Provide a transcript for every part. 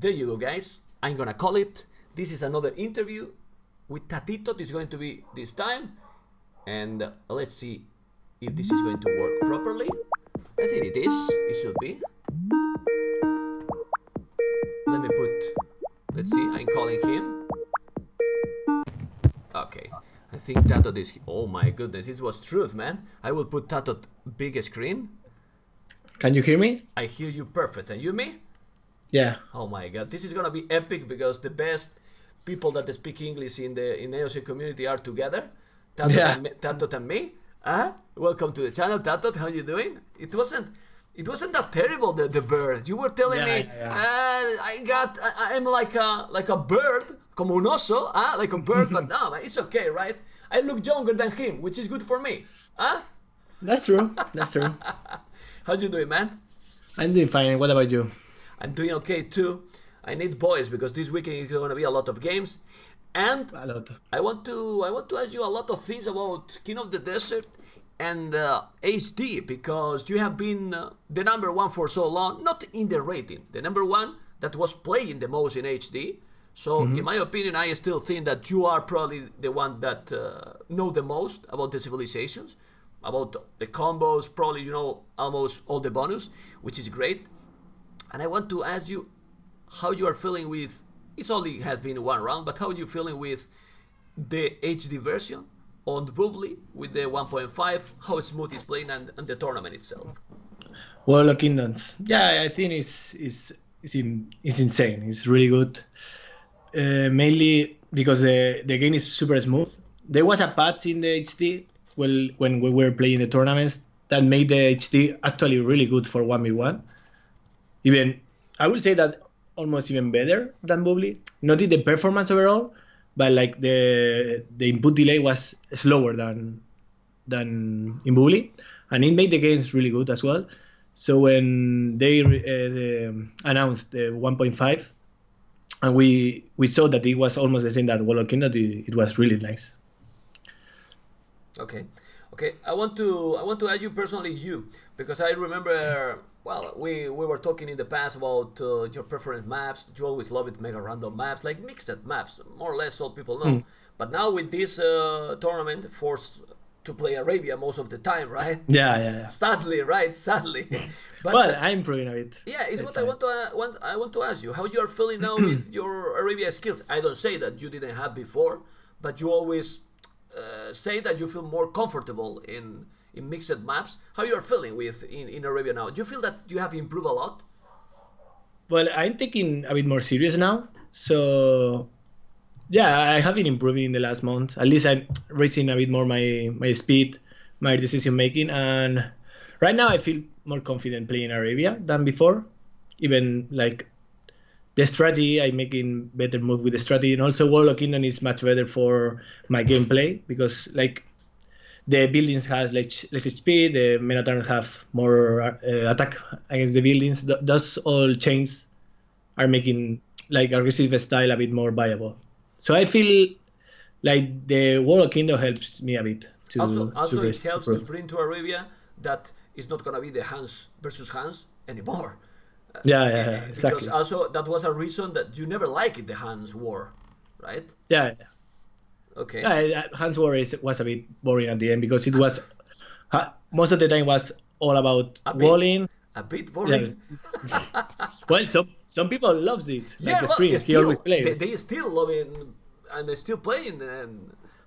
there you go, guys. I'm gonna call it. This is another interview with TaToH. It's going to be this time, and let's see if this is going to work properly. I think it is. It should be. Let me put. Let's see. I'm calling him. Okay. I think TaToH is. Oh my goodness! It was truth, man. I will put TaToH big screen. Can you hear me? I hear you perfect. And you me? Yeah. Oh my god, this is gonna be epic because the best people that speak English in the AOC community are together. TaToH and me. Welcome to the channel, TaToH. How you doing? It wasn't that terrible. The bird. You were telling me. I'm like a bird, como un oso, like a bird. But no, it's okay, right? I look younger than him, which is good for me. That's true. That's true. How you doing, man? I'm doing fine. What about you? I'm doing okay too. I need boys because this weekend is going to be a lot of games, and I want to ask you a lot of things about King of the Desert and HD, because you have been the number one for so long, not in the rating, the number one that was playing the most in HD. So in my opinion, I still think that you are probably the one that know the most about the civilizations, about the combos, probably you know almost all the bonus, which is great. And I want to ask you how you are feeling with, it only has been one round, but how are you feeling with the HD version on Bubbly with the 1.5, how smooth it's playing, and the tournament itself? World of Kingdoms. Yeah, I think it's insane. It's really good. Mainly because the game is super smooth. There was a patch in the HD when we were playing the tournaments that made the HD actually really good for 1v1. Even, I would say that almost even better than Bubbly. Not in the performance overall, but like the input delay was slower than in Bubbly, and it made the games really good as well. So when they announced the 1.5, and we saw that it was almost the same that World of Kingdom, it was really nice. Okay, I want to ask you personally, because I remember, well, we were talking in the past about your preference maps. You always love it, mega random maps, like mixed maps, more or less all people know. But now with this tournament, forced to play Arabia most of the time, right? Yeah. Sadly, right? Sadly. But well, I'm improving a bit. Yeah, it's what I want to ask you. How you are feeling now with your Arabia skills? I don't say that you didn't have before, but you always say that you feel more comfortable in mixed maps. How you are feeling with in Arabia now? Do you feel that you have improved a lot? Well, I'm taking a bit more serious now. So yeah, I have been improving in the last month. At least I'm raising a bit more my speed, my decision making, and right now I feel more confident playing Arabia than before. Even like the strategy, I'm making better move with the strategy, and also World of Kingdom is much better for my gameplay because like the buildings has less speed, the Minotaurs have more attack against the buildings. Those all changes are making like aggressive style a bit more viable. So I feel like the World of Kingdom helps me a bit. Also it helps to bring to Arabia that it's not going to be the Hans versus Hans anymore. Yeah, exactly. Because also that was a reason that you never liked the Hans War, right? Yeah. Okay. Yeah, Hans War was a bit boring at the end because it was most of the time was all about walling. A bit boring. Yeah. Well, some people loves it. Yeah, like the he always plays. They still love it, and they're still playing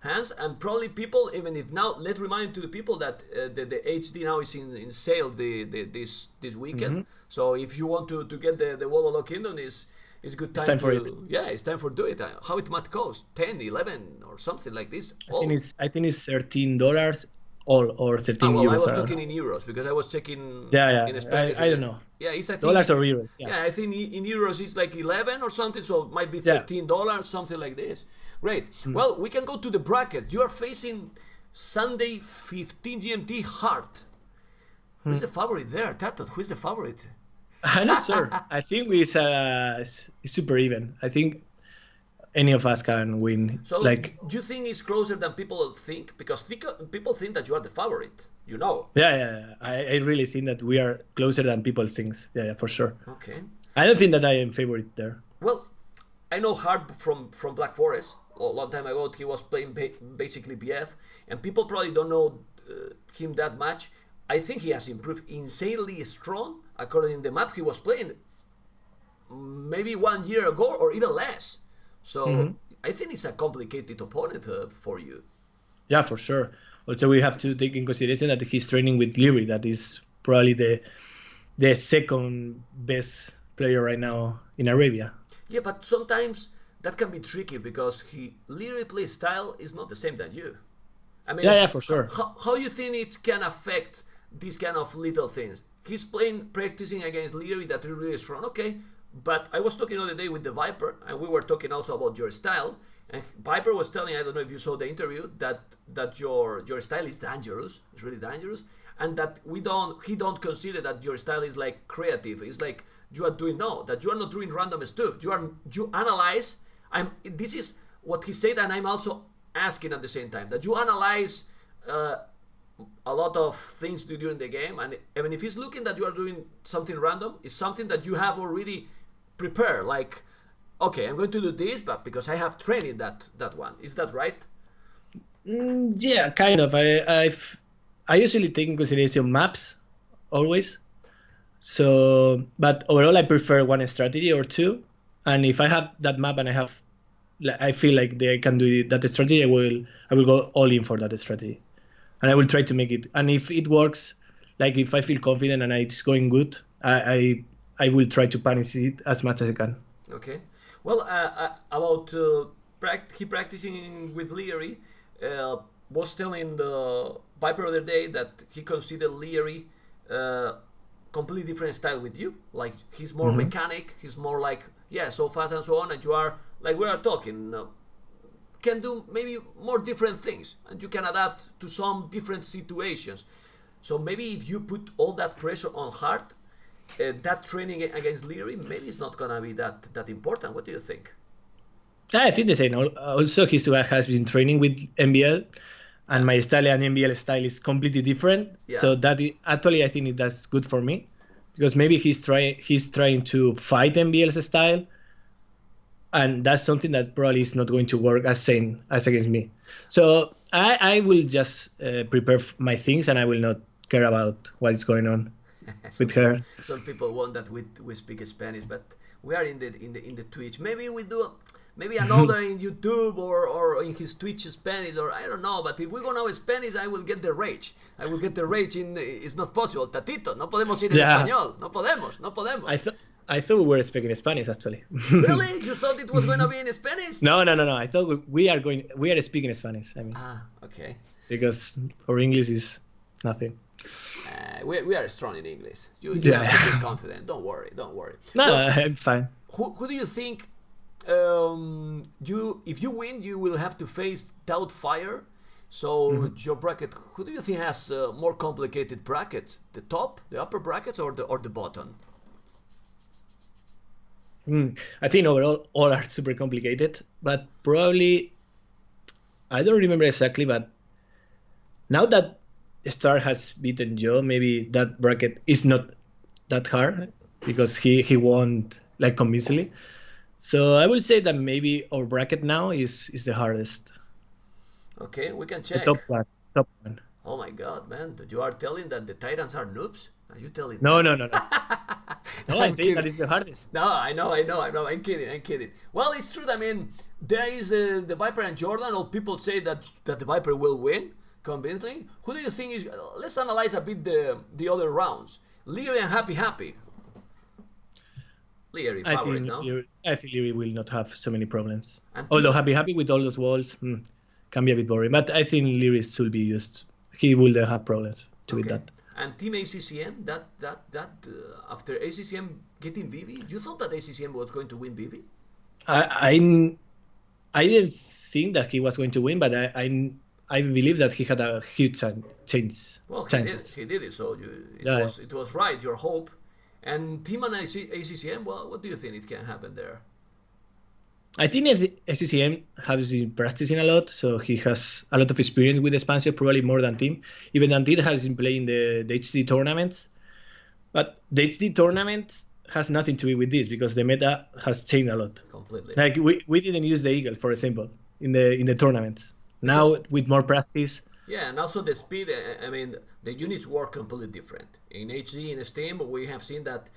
Hans, and probably people, even if now, let's remind to the people that the HD now is in sale this weekend. So if you want to get the World of Kingdom, it's a good time for it. Yeah, it's time for do it. How it might cost 10, 11 or something like this. I think it's $13 or 13 euros. I was talking in euros because I was checking in Spanish. I don't know. Yeah, it's I think, dollars or euros. Yeah, I think in euros it's like 11 or something, so it might be $13, something like this. Great. Well, we can go to the bracket. You are facing Sunday 15 GMT Hart. Who's the favorite there, TaToH? Who's the favorite? I'm not sure. I think it's super even. I think any of us can win. So, do you think it's closer than people think? Because people think that you are the favorite. You know. Yeah. I really think that we are closer than people think. Yeah, for sure. Okay. I don't think that I am favorite there. Well, I know Hart from Black Forest. A long time ago, he was playing basically BF, and people probably don't know him that much. I think he has improved insanely strong according to the map he was playing maybe 1 year ago or even less. So I think it's a complicated opponent for you. Yeah, for sure. Also, we have to take in consideration that he's training with Leary, that is probably the second best player right now in Arabia. Yeah, but sometimes that can be tricky because Leary play style is not the same than you. I mean, yeah, for sure. How you think it can affect these kind of little things? He's practicing against Leary that is really strong. Okay, but I was talking the other day with the Viper, and we were talking also about your style. And Viper was telling, I don't know if you saw the interview, that your style is dangerous. It's really dangerous, and that he don't consider that your style is like creative. It's like you are doing that you are not doing random stuff. You analyze. This is what he said, and I'm also asking at the same time that you analyze a lot of things during the game, and even if he's looking that you are doing something random, it's something that you have already prepared. Like, okay, I'm going to do this, but because I have training that one. Is that right? Yeah, kind of. I usually take in consideration maps always. So, but overall, I prefer one strategy or two. And if I have that map and I feel like I can do that strategy, I will go all in for that strategy, and I will try to make it. And if it works, like if I feel confident and it's going good, I will try to punish it as much as I can. Okay. Well, about he practicing with Leary, was telling the Viper the other day that he considered Leary completely different style with you. Like he's more mechanic. He's more like so fast and so on, and you are like we are talking. Can do maybe more different things, and you can adapt to some different situations. So maybe if you put all that pressure on Hart, that training against Leary maybe it's not gonna be that important. What do you think? I think the same. Also, he has been training with MBL, and my style and MBL style is completely different. Yeah. So actually I think that's good for me, because maybe he's trying to fight MBL's style, and that's something that probably is not going to work as same as against me. So I will just prepare my things, and I will not care about what is going on with her. Some people want that we speak Spanish, but we are in the Twitch. Maybe we do another in YouTube or in his Twitch Spanish, or I don't know. But if we go now Spanish, I will get the rage. It's not possible. Tatito, no podemos ir en español. No podemos. I thought we were speaking Spanish actually. Really? You thought it was going to be in Spanish? No. I thought we are speaking Spanish. I mean. Okay. Because our English is nothing. We are strong in English. You have to be confident. Don't worry. No, I'm fine. Who do you think? If you win, you will have to face Doubtfire. So your bracket. Who do you think has more complicated brackets? The upper brackets, or the bottom? I think overall all are super complicated, but probably I don't remember exactly. But now that Star has beaten Joe, maybe that bracket is not that hard because he won like convincingly. So I will say that maybe our bracket now is the hardest. Okay, we can check. The top one. Oh my God, man! You are telling that the Titans are noobs? Are you telling? No. No, I'm saying that is the hardest. No, I know. I'm kidding. Well, it's true. I mean, there is the Viper and Jordan. All people say that the Viper will win convincingly. Who do you think is? Let's analyze a bit the other rounds. Leary and Happy. Leary favorite, no? I think Leary will not have so many problems. Although Happy with all those walls can be a bit boring. But I think Leary should be used. He will have problems with that. And Team ACCM, that after ACCM getting Vivi, you thought that ACCM was going to win Vivi? I didn't think that he was going to win, but I believe that he had a huge chance. Well, he did it, so it was right, your hope. And Team and ACCM, well, what do you think it can happen there? I think ACCM has been practicing a lot, so he has a lot of experience with expansion, probably more than Team. Even than Team has been playing the HD tournaments. But the HD tournaments, has nothing to do with this because the meta has changed a lot. Completely. Like we didn't use the eagle, for example, in the tournaments. Now with more practice. Yeah, and also the speed. I mean, the units work completely different. In HD, in Steam, we have seen that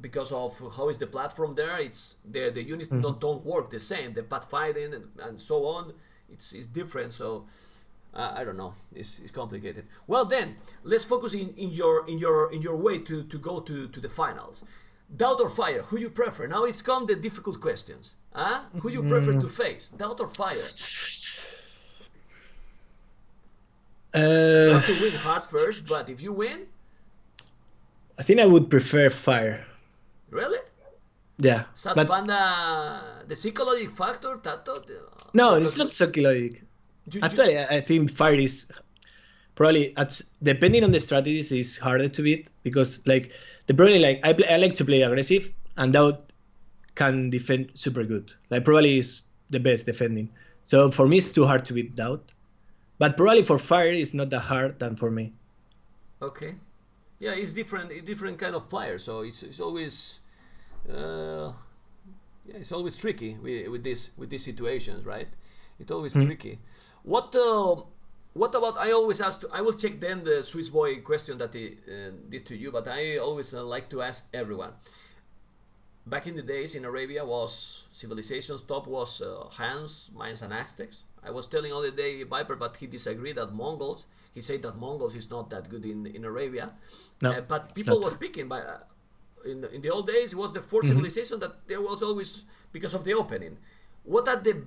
because of how is the platform there. It's the units don't work the same. The pathfinding and so on. It's different. So. I don't know. It's complicated. Well, then let's focus in your way to go to the finals. Doubt or Fire? Who you prefer? Now it's come the difficult questions. Who you prefer to face? Doubt or Fire? You have to win hard first, but if you win, I think I would prefer Fire. Really? Yeah. Sad Panda, the psychological factor, TaToH? No, it's not psychological. Actually, I think Fire is probably depending on the strategies is harder to beat because like the probably like I like to play aggressive and Doubt can defend super good. Like probably is the best defending. So for me it's too hard to beat Doubt, but probably for Fire it's not that hard than for me. Okay, yeah, it's different kind of player. So it's always it's always tricky with these situations, right? It's always tricky. What about? I always ask. I will check then the Swiss boy question that he did to you, but I always like to ask everyone. Back in the days in Arabia, was civilization's top was Hans, Mayans, and Aztecs. I was telling all the day Viper, but he disagreed that Mongols. He said that Mongols is not that good in Arabia. No, but people was speaking by. In the old days, it was the fourth civilization that there was always because of the opening. What are the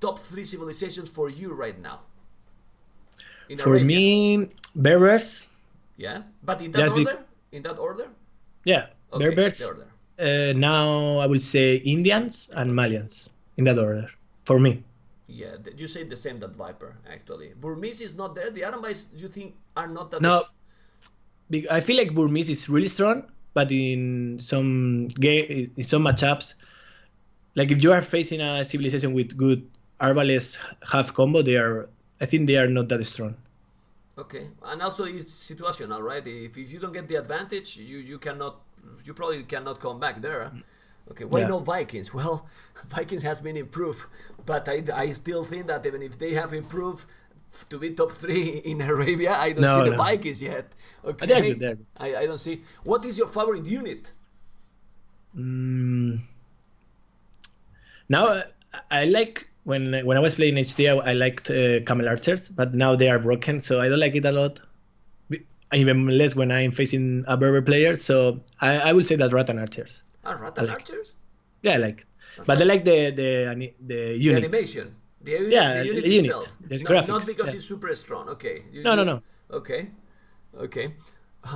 top 3 civilizations for you right now? For Arabia? Me, Berbers. Yeah, but in that order? In that order? Yeah, okay, Berbers. Now I will say Indians and Malians in that order. For me. Yeah, you say the same that Viper actually. Burmese is not there. The Arabis, you think, are not that. No, I feel like Burmese is really strong, but in some matchups. Like if you are facing a civilization with good Arbalest half combo, I think they are not that strong. Okay, and also it's situational, right? If you don't get the advantage, you probably cannot come back there. Okay, why no Vikings? Well, Vikings has been improved, but I still think that even if they have improved to be top 3 in Arabia, I don't see the Vikings yet. Okay, they're good. I don't see. What is your favorite unit? Now I like when I was playing HD, I liked Camel Archers, but now they are broken, so I don't like it a lot. Even less when I'm facing a Berber player. So I will say that Rattan Archers. Rattan Archers? Yeah, I like. But I like the unit. The animation. The unit itself. Graphics, not because it's super strong. Okay. No. Okay. Oh,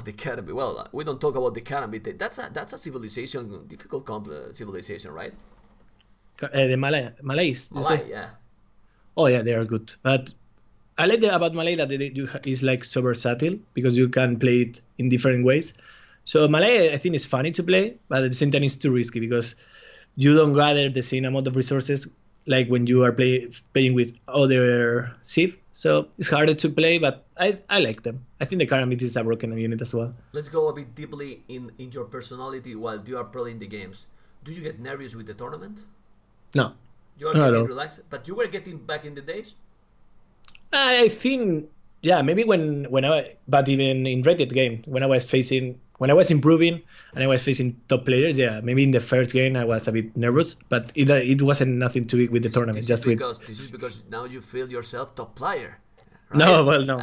the Academy. Well, we don't talk about the Academy. That's a civilization, difficult civilization, right? The Malays. Malay, yeah. Oh yeah, they are good. But I like about Malay that is like so versatile because you can play it in different ways. So Malay, I think, is funny to play, but at the same time it's too risky because you don't gather the same amount of resources like when you are playing with other Civ. So it's harder to play, but I like them. I think the Caramid is a broken unit as well. Let's go a bit deeply in your personality while you are playing the games. Do you get nervous with the tournament? No. You are getting relaxed, but you were getting back in the days? I think, yeah, maybe but even in rated game, when I was improving and I was facing top players, yeah, maybe in the first game I was a bit nervous, but it wasn't nothing to do with the tournament. This is because now you feel yourself top player. Right? No, well, no,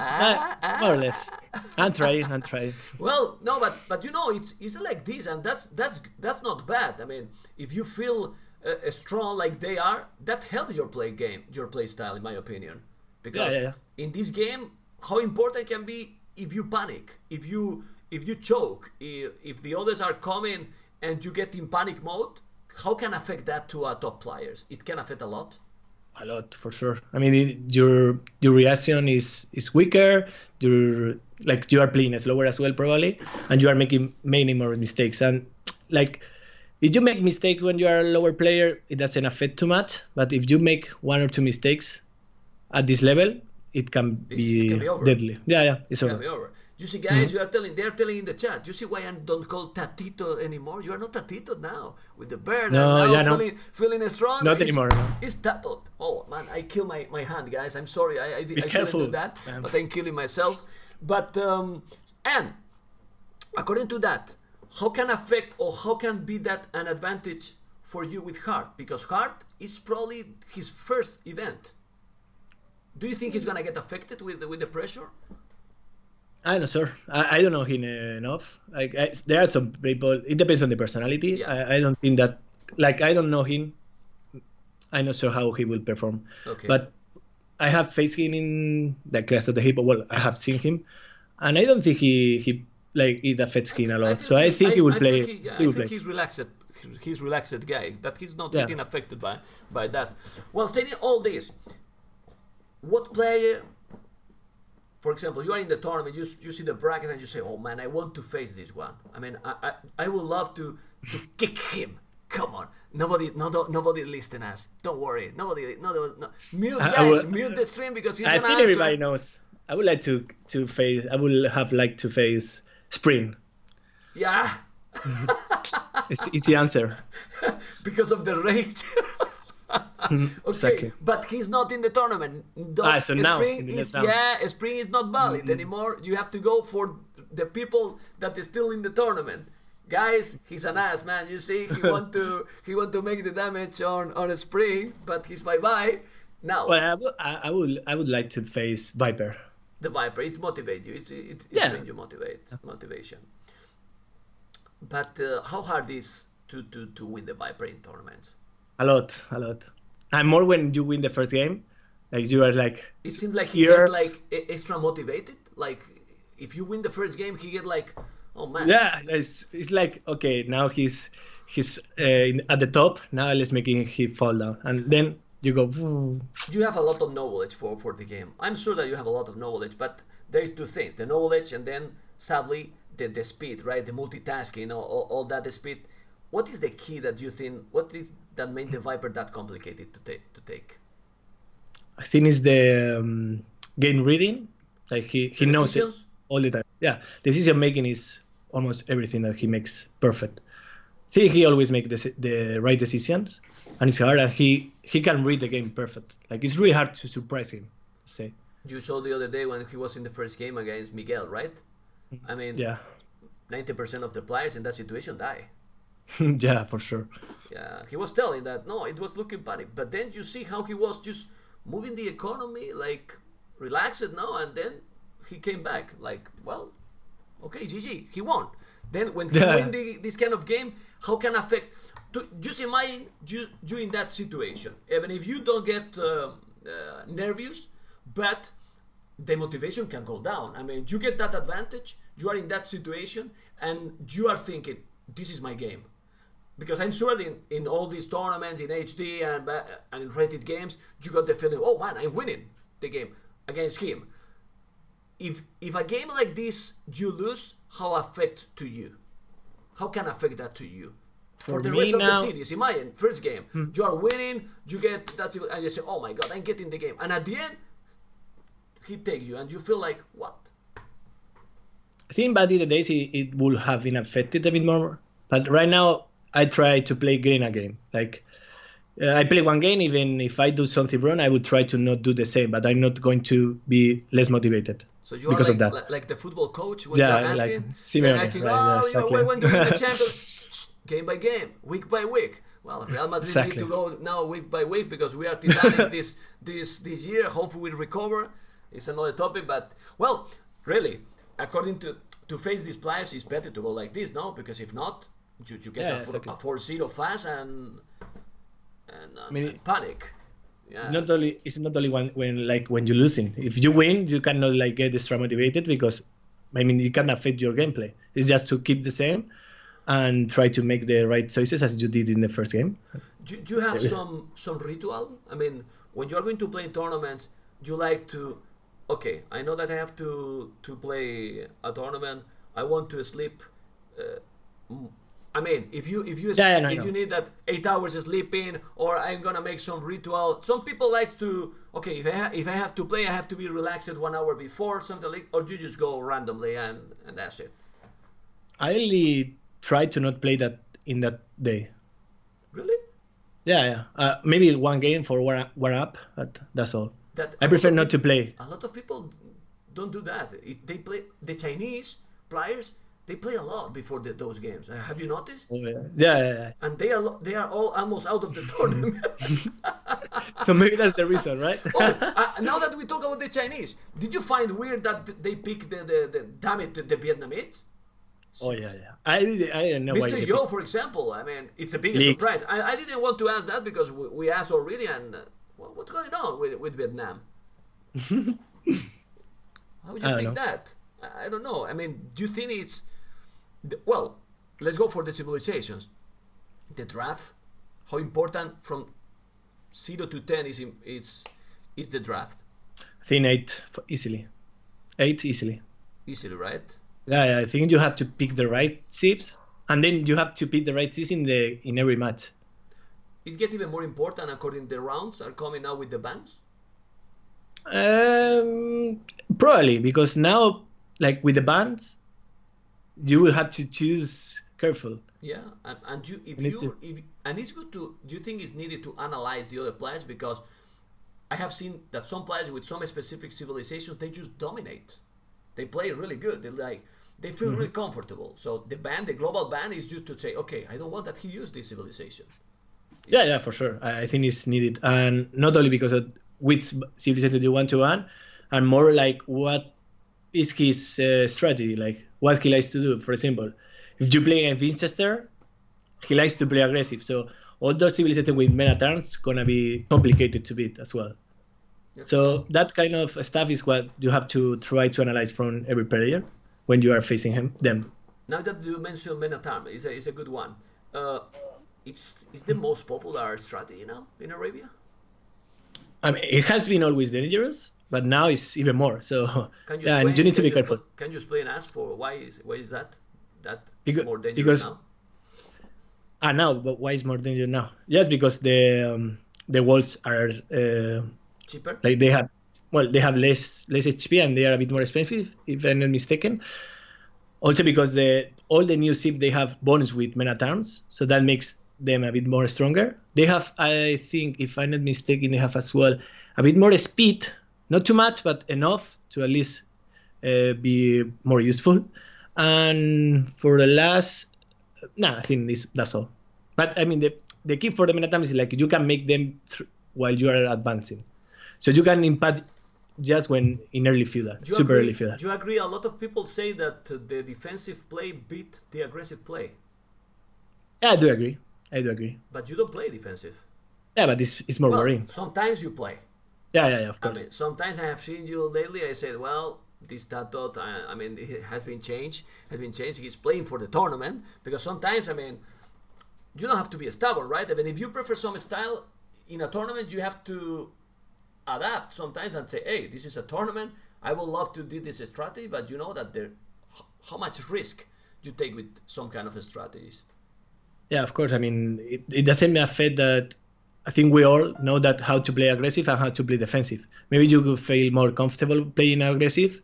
more or less. I'm trying. Well, no, but you know, it's like this, and that's not bad. I mean, if you feel strong like they are, that helps your play style, in my opinion. Because in this game, how important can be if you panic, if you choke, if the others are coming and you get in panic mode, how can affect that to top players? It can affect a lot. A lot, for sure. I mean, your reaction is weaker. You are playing slower as well, probably, and you are making many more mistakes. And like, if you make mistake when you are a lower player, it doesn't affect too much. But if you make 1 or 2 mistakes at this level, it can be over. deadly. Yeah, it's over. Be over. You see, guys, they are telling in the chat. You see why I don't call TaToH anymore? You are not TaToH now with the beard and now feeling strong. Not anymore. No. It's TaToH. Oh man, I kill my hand, guys. I'm sorry. I shouldn't do that, but I'm killing myself. But and according to that, how can affect or how can be that an advantage for you with Hart? Because Hart is probably his first event. Do you think he's gonna get affected with the pressure? I don't know, sir. I don't know him enough. There are some people. It depends on the personality. Yeah. I don't think that. Like, I don't know him. I'm not sure how he will perform. Okay. But I have faced him in the Clash of the Hippo. Well, I have seen him, and I don't think he like it affects him a lot. So I think he will play. I think he's relaxed. He's relaxed guy. That he's not getting affected by that. Well, saying all this, what player? For example, you are in the tournament, you see the bracket and you say, oh man, I want to face this one. I mean, I would love to kick him. Come on. Nobody listen us. Don't worry. Nobody. Mute guys, mute the stream because he's going to answer. I think everybody knows. I would like to face, I would have liked to face Spring. Yeah. It's the answer. Because of the rage. Okay, exactly. But he's not in the tournament. So now, Spring is not valid anymore. You have to go for the people that is still in the tournament. Guys, he's an ass, man. You see, he want to make the damage on a Spring, but he's bye. Now, well, I would like to face Viper. The Viper, it motivates you. It brings you motivation. But how hard is to win the Viper in tournaments? A lot. And more when you win the first game, like you are like. It seems like he get like extra motivated. Like if you win the first game, he get like, oh man. Yeah, it's like okay, now he's at the top. Now let's make him fall down, and then you go. Woo. You have a lot of knowledge for the game. I'm sure that you have a lot of knowledge, but there is two things: the knowledge, and then sadly the speed, right? The multitasking, all that, the speed. What is the key that you think? What is that made the Viper that complicated to take? I think it's the game reading. Like he knows it all the time. Yeah, decision making is almost everything that he makes perfect. I think he always makes the right decisions, and it's hard. And he can read the game perfect. Like it's really hard to surprise him. Say. You saw the other day when he was in the first game against Miguel, right? I mean, 90% of the players in that situation die. Yeah, for sure. Yeah, he was telling that, no, it was looking panic. But then you see how he was just moving the economy, like, relaxed now, and then he came back. Like, well, okay, GG, he won. Then when he win this kind of game, how can affect... Just imagine you in that situation. Even if you don't get nervous, but the motivation can go down. I mean, you get that advantage, you are in that situation, and you are thinking, this is my game. Because I'm sure in all these tournaments, in HD and in rated games, you got the feeling, oh man, I'm winning the game against him. If a game like this you lose, how affect to you? How can affect that to you? For the rest of the series, imagine, first game, you are winning, you get that, and you say, oh my god, I'm getting the game. And at the end, he takes you, and you feel like, what? I think back in the days, it would have been affected a bit more. But right now, I try to play game a game. Like I play one game, even if I do something wrong, I would try to not do the same. But I'm not going to be less motivated. So you are like the football coach when you're asking, like Simeone, asking, exactly. When do you win the champion? Game by game, week by week. Well, Real Madrid need to go now week by week because we are Titanic this year. Hopefully we recover. It's another topic, but well, really, according to face these players, it's better to go like this, no? Because if not, you get a 4-0 fast and panic. Yeah. It's not only when you're losing. If you win, you cannot like get extra motivated because it can affect your gameplay. It's just to keep the same and try to make the right choices as you did in the first game. Do you have some ritual? I mean, when you're going to play in tournaments, you like to, okay, I know that I have to play a tournament. I want to sleep I mean, if you need that 8 hours of sleeping, or I'm gonna make some ritual. Some people like to, okay, if I have to play, I have to be relaxed 1 hour before, something like, or you just go randomly and that's it. I only try to not play that in that day. Really? Yeah. Maybe one game for one up, but that's all. I prefer not to play. A lot of people don't do that. They play, the Chinese players, they play a lot before those games. Have you noticed? Oh, yeah. And they are all almost out of the tournament. So maybe that's the reason, right? Now that we talk about the Chinese, did you find weird that they pick the Vietnamese? Oh yeah. I didn't know. Mr. Yo, for example, I mean, it's a big surprise. I didn't want to ask that because we asked already, and what's going on with Vietnam? How would you pick that? I don't know. I mean, do you think it's... Well, let's go for the civilizations. The draft, how important from 0 to 10 is the draft? I think 8 easily. 8 easily. Easily, right? Yeah, I think you have to pick the right chips, and then you have to pick the right chips in every match. It gets even more important according to the rounds are coming now with the bans? Probably, because now, like with the bans, you will have to choose careful. Yeah, and it's good to. Do you think it's needed to analyze the other players? Because I have seen that some players with some specific civilizations, they just dominate. They play really good. They feel really comfortable. So the global ban is just to say, okay, I don't want that he used this civilization. Yeah, for sure. I think it's needed, and not only because of which civilization you want to ban, and more like what is his strategy, like what he likes to do. For example, if you play against Winchester, he likes to play aggressive. So all those civilizations with meta turns gonna be complicated to beat as well. Yep. So that kind of stuff is what you have to try to analyze from every player when you are facing them. Now that you mentioned meta turn, it's a good one. It's the most popular strategy now in Arabia. I mean, it has been always dangerous, but now it's even more. So you need to be careful. Can you explain us for why is that more dangerous because, now? Now, but why is more dangerous now? Yes, because the walls are cheaper. Like they have less HP and they are a bit more expensive, if I'm not mistaken. Also because all the new ship they have bonus with meta turns, so that makes them a bit more stronger. They have, I think, if I'm not mistaken, they have as well a bit more speed, not too much, but enough to at least be more useful. And for the last, I think that's all. But I mean, the key for the meta turn is like you can make them while you are advancing, so you can impact just when in early feudal, early feudal. Do you agree? A lot of people say that the defensive play beat the aggressive play. Yeah, I do agree. But you don't play defensive. Yeah, but it's more worrying. Sometimes you play. Yeah, of course. I mean, sometimes I have seen you lately. I said, well, this TaToH, I mean, it has been changed. He's playing for the tournament because sometimes, I mean, you don't have to be stubborn, right? I mean, if you prefer some style in a tournament, you have to adapt sometimes and say, hey, this is a tournament. I would love to do this strategy, but you know that how much risk you take with some kind of strategies. Yeah, of course. I mean, it doesn't affect that. I think we all know that how to play aggressive and how to play defensive. Maybe you could feel more comfortable playing aggressive,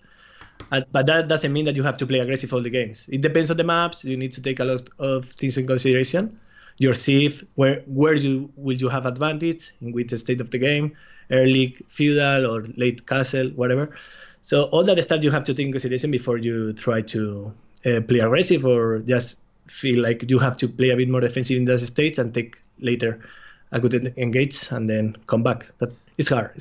but that doesn't mean that you have to play aggressive all the games. It depends on the maps. You need to take a lot of things in consideration. Your sieve, where will you have advantage, in which state of the game, early feudal or late castle, whatever. So all that stuff you have to take in consideration before you try to play aggressive or just feel like you have to play a bit more defensive in that stage and take later a good engage and then come back. But it's hard.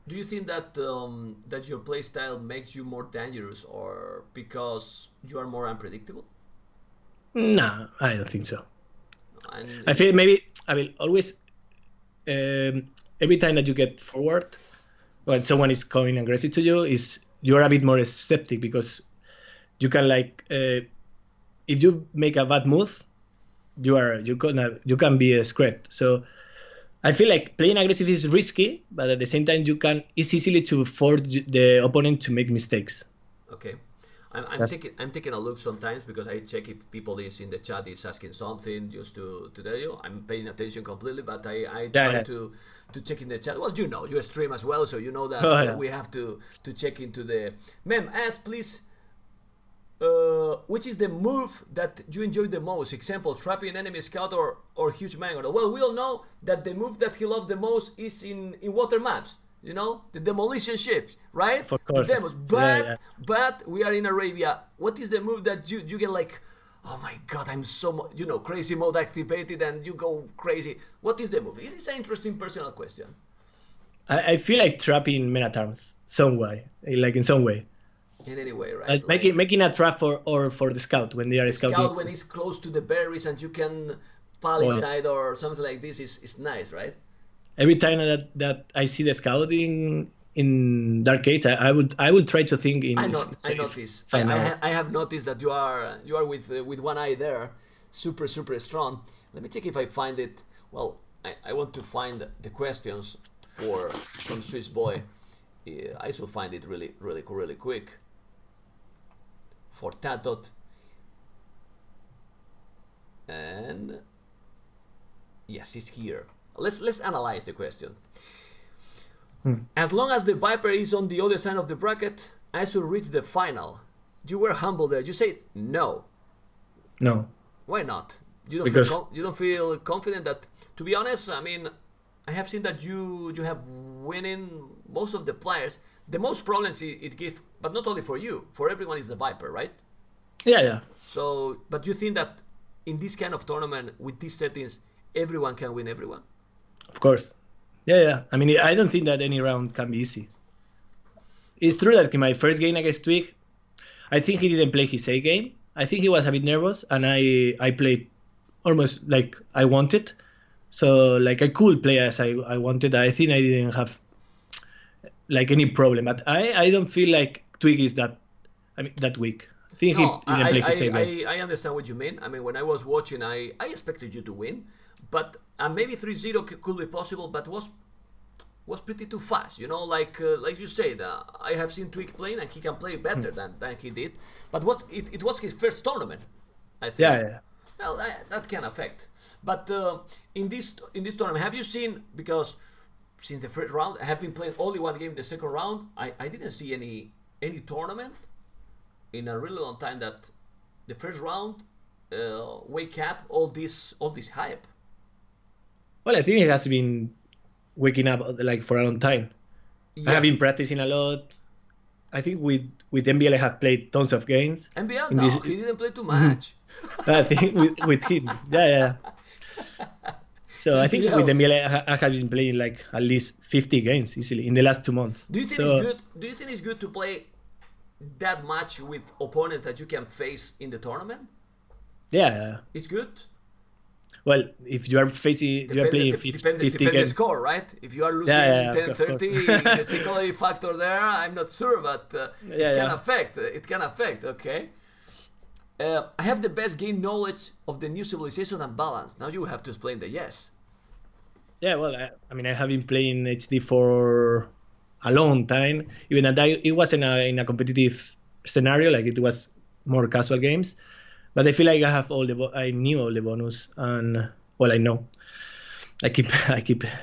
Do you think that that your play style makes you more dangerous, or because you are more unpredictable? No, I don't think so. I feel maybe I will always every time that you get forward when someone is coming aggressive to you, you're a bit more skeptic because you can if you make a bad move, you can be scraped. So I feel like playing aggressive is risky, but at the same time it's easily to force the opponent to make mistakes. Okay. I'm taking a look sometimes because I check if people is in the chat is asking something just to tell you. I'm paying attention completely, but I try to check in the chat. Well, you stream as well, so you know that we have to check into the. Mem, ask please. Which is the move that you enjoy the most? Example, trapping enemy scout or huge mango. Well, we all know that the move that he loves the most is in water maps. You know, the demolition ships, right? Of course. The demos. But we are in Arabia. What is the move that you get like, oh my god, I'm so crazy mode activated and you go crazy? What is the move? This is an interesting personal question. I feel like trapping men at arms some way, like in some way. In any way, right? Making a trap for the scout when they are scouting. Scout when it's close to the berries and you can palisade or something like this is nice, right? Every time that I see the scouting in Dark Age, I would try to think in. I notice. I have noticed that you are with one eye there, super strong. Let me check if I find it. Well, I want to find the questions from Swiss Boy. I should find it really quick. For TaToH. And yes, it's here. Let's analyze the question. As long as the Viper is on the other side of the bracket, I should reach the final. You were humble there. You said no. No. Why not? You don't feel confident that? To be honest, I mean, I have seen that you have winning most of the players. The most problems it gives, but not only for you, for everyone is the Viper, right? Yeah. So, but you think that in this kind of tournament with these settings, everyone can win everyone? Of course. Yeah. I mean, I don't think that any round can be easy. It's true that in my first game against Twig, I think he didn't play his A game. I think he was a bit nervous, and I played almost like I wanted. So like I could play as I wanted. I think I didn't have like any problem. But I don't feel like Twig is that weak. I think he didn't play his A game. I understand what you mean. I mean, when I was watching, I expected you to win, but maybe 3-0 could be possible, but was pretty too fast. You know, like you said, I have seen Twig playing and he can play better than he did. But it was his first tournament, I think. Yeah. Well, that can affect. But in this tournament, have you seen, because since the first round, I have been playing only one game the second round, I didn't see any tournament in a really long time that the first round wake up all this hype. Well, I think it has been waking up like for a long time. Yeah. I have been practicing a lot. I think with MBL I have played tons of games. MBL, he didn't play too much. I think with him, yeah. So I think with MBL I have been playing like at least 50 games easily in the last 2 months. Do you think it's good? Do you think it's good to play that much with opponents that you can face in the tournament? Yeah. It's good. Well, if you are facing, you are playing 50 games. Depends the score, right? If you are losing 10-30, the psychology factor there, I'm not sure, but it can affect. It can affect, okay? I have the best game knowledge of the new civilization and balance. Now you have to explain the yes. Yeah, well, I mean, I have been playing HD for a long time. Even at that, it wasn't in a competitive scenario, like it was more casual games. But I feel like I knew all the bonus, and well, I know. I keep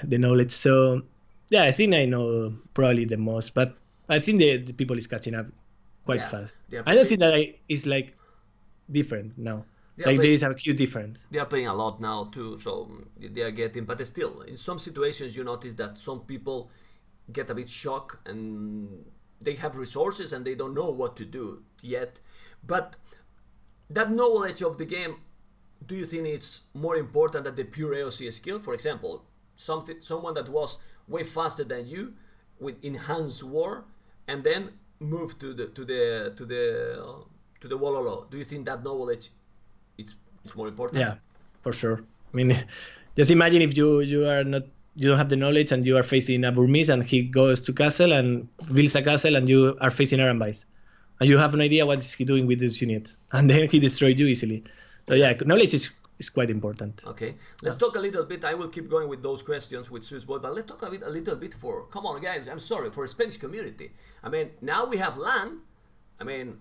the knowledge. So yeah, I think I know probably the most. But I think the people is catching up quite fast. I don't think that it's like different now. There is a huge difference. They are playing a lot now too, so they are getting. But still, in some situations, you notice that some people get a bit shocked and they have resources and they don't know what to do yet. But that knowledge of the game, do you think it's more important than the pure AOC skill? For example, someone that was way faster than you with enhanced war and then moved to the Wololo. Do you think that knowledge it's more important? Yeah, for sure. I mean, just imagine if you don't have the knowledge and you are facing a Burmese and he goes to castle and builds a castle and you are facing Arambites. And you have no idea what is he doing with this unit, and then he destroyed you easily. So yeah, knowledge is quite important. Okay, let's talk a little bit. I will keep going with those questions with Swiss Boy, but let's talk a little bit for. Come on, guys. I'm sorry for the Spanish community. I mean, now we have LAN. I mean,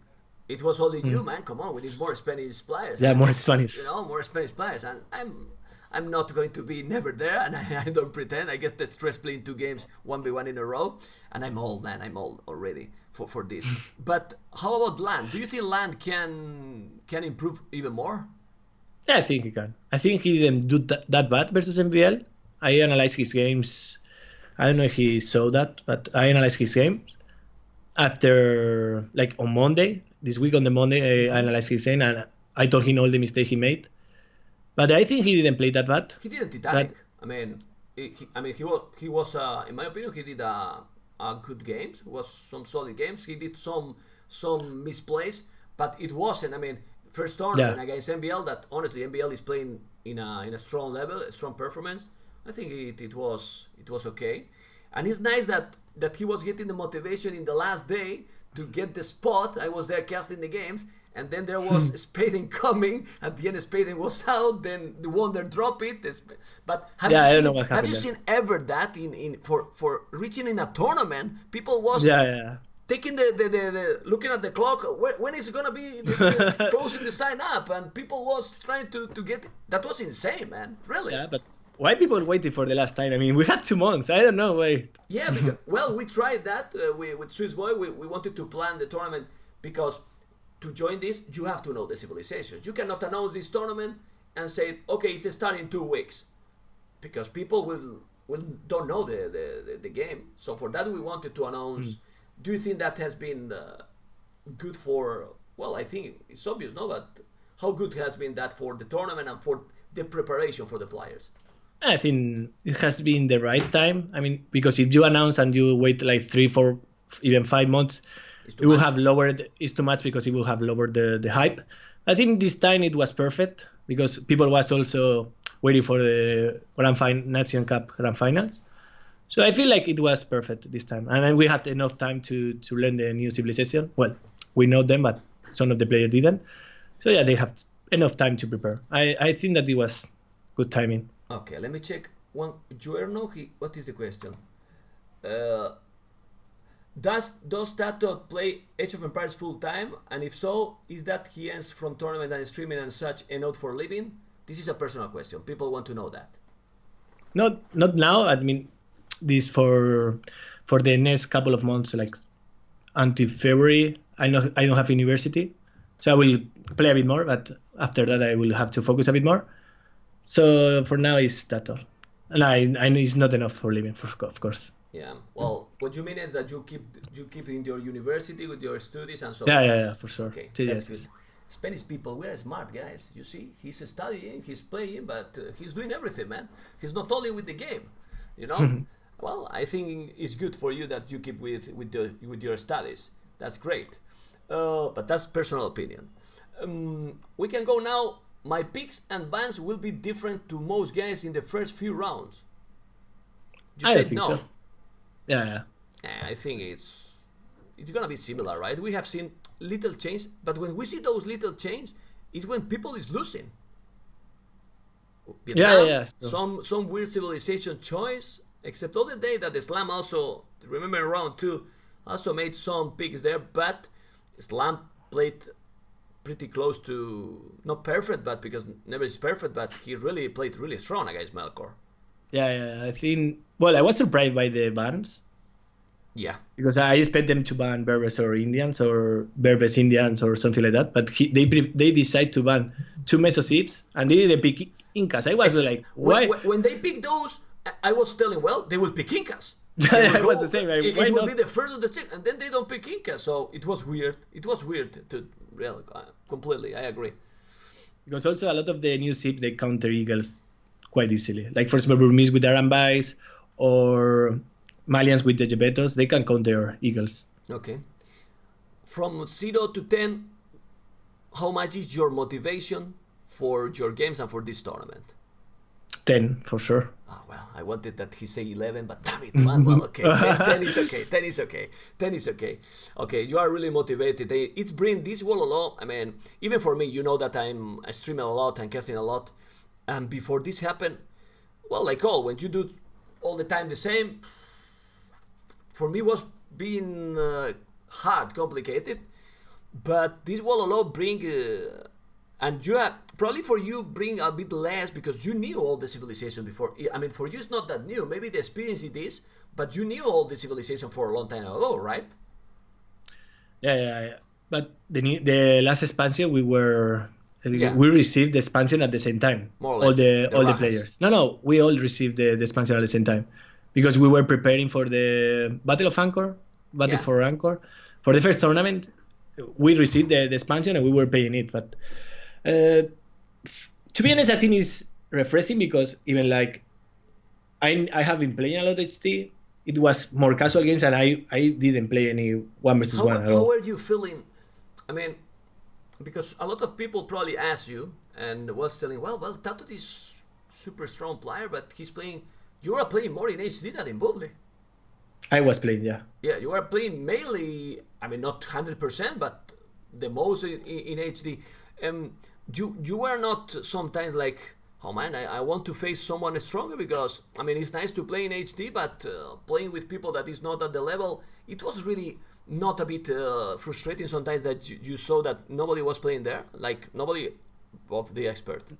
It was only you, man. Come on, we need more Spanish players. Yeah, more Spanish. You know, more Spanish players. And I'm not going to be never there, and I don't pretend. I guess the stress playing 2 games 1v1 in a row, and I'm old, man. I'm old already for this. But how about LAN? Do you think LAN can improve even more? Yeah, I think he can. I think he didn't do that bad versus MVL. I analyzed his games. I don't know if he saw that, but I analyzed his games after, like, on Monday. This week on the Monday, I analyzed his game, and I told him all the mistakes he made. But I think he didn't play that bad. He didn't Titanic. I mean, he was in my opinion, he did a good games. It was some solid games. He did some misplays, but it wasn't. I mean, first tournament against MBL. That honestly, MBL is playing in a strong level, a strong performance. I think it was okay, and it's nice that he was getting the motivation in the last day to get the spot. I was there casting the games. And then there was Spading coming. At the end, Spading was out. Then the Wonder drop it. But have you seen ever that for reaching in a tournament? People was taking the looking at the clock. When is it gonna be closing the sign up? And people was trying to get it. That was insane, man. Really. Yeah, but why people waited for the last time? I mean, we had 2 months. I don't know why. Yeah, because, well, we tried that with Swiss Boy. We wanted to plan the tournament because. To join this, you have to know the civilizations. You cannot announce this tournament and say, okay, it's starting in 2 weeks, because people will don't know the game. So for that, we wanted to announce. Do you think that has been good for? Well, I think it's obvious, no? But how good has been that for the tournament and for the preparation for the players? I think it has been the right time. I mean, because if you announce and you wait like 3, 4, even 5 months. It will have lowered. It's too much because it will have lowered the hype. I think this time it was perfect because people was also waiting for the Nation Cup Grand Finals. So I feel like it was perfect this time, and we had enough time to learn the new civilization. Well, we know them, but some of the players didn't. So yeah, they have enough time to prepare. I think that it was good timing. Okay, let me check one. Giorno, what is the question? Does TaToH play Age of Empires full time? And if so, is that he earns from tournament and streaming and such enough for living? This is a personal question. People want to know that. Not now. I mean, this for the next couple of months, like until February. I don't have university, so I will play a bit more. But after that, I will have to focus a bit more. So for now, it's TaToH, and I know it's not enough for living, of course. Yeah. Well, what you mean is that you keep in your university with your studies and so. Yeah, for sure. Okay, that's good. Spanish people, we're smart guys. You see, he's studying, he's playing, but he's doing everything, man. He's not only with the game, you know. Well, I think it's good for you that you keep with your studies. That's great. But that's personal opinion. We can go now. My picks and bans will be different to most guys in the first few rounds. You said think no. So. Yeah. I think it's gonna be similar, right? We have seen little change, but when we see those little change, it's when people is losing. Vietnam, yeah. So. Some weird civilization choice, except all the day that Islam also, remember round 2, also made some picks there, but Islam played pretty close to, not perfect, but because never is perfect, but he really played really strong against Melkor. Yeah, I think. Well, I was surprised by the bans. Yeah. Because I expect them to ban Berbers or Indians or Berbers Indians or something like that, but they decide to ban 2 Mesosips and they didn't pick Incas. I was like, why? When they pick those, I was telling, well, they will pick Incas. I was the same. It will be the first of the second, and then they don't pick Incas. So it was weird. It was weird to really completely. I agree. Because also a lot of the new Sips they counter Eagles quite easily. Like for example, Burmese with Arambais or Malians with the Gebetos, they can counter Eagles. Okay. From 0 to 10, how much is your motivation for your games and for this tournament? 10 for sure. Oh, well, I wanted that he say 11, but damn it, man. Well, okay, 10 is okay. 10 is okay. 10 is okay. Okay, you are really motivated. It's bring this wall a lot. I mean, even for me, you know that I stream a lot and casting a lot. And before this happened, well, like when you do all the time the same, for me was being hard, complicated. But this will allow bring, and you have probably for you bring a bit less because you knew all the civilization before. I mean, for you it's not that new. Maybe the experience it is, but you knew all the civilization for a long time ago, right? Yeah. But the last expansion we received the expansion at the same time. More or less. All the players. No, we all received the expansion at the same time because we were preparing for the Battle for Anchor, for the first tournament. We received the expansion and we were paying it. But to be honest, I think it's refreshing because even like I have been playing a lot of HT. It was more casual games and I didn't play any 1 versus 1 at all. How are you feeling? I mean, because a lot of people probably ask you and was telling, well, TaToH is super strong player, but you are playing more in HD than in Bubbly. I was playing, yeah. Yeah, you are playing mainly, I mean, not 100%, but the most in HD. You were not sometimes like, oh man, I want to face someone stronger because, I mean, it's nice to play in HD, but playing with people that is not at the level, it was really not a bit frustrating sometimes that you saw that nobody was playing there, like nobody of the expert.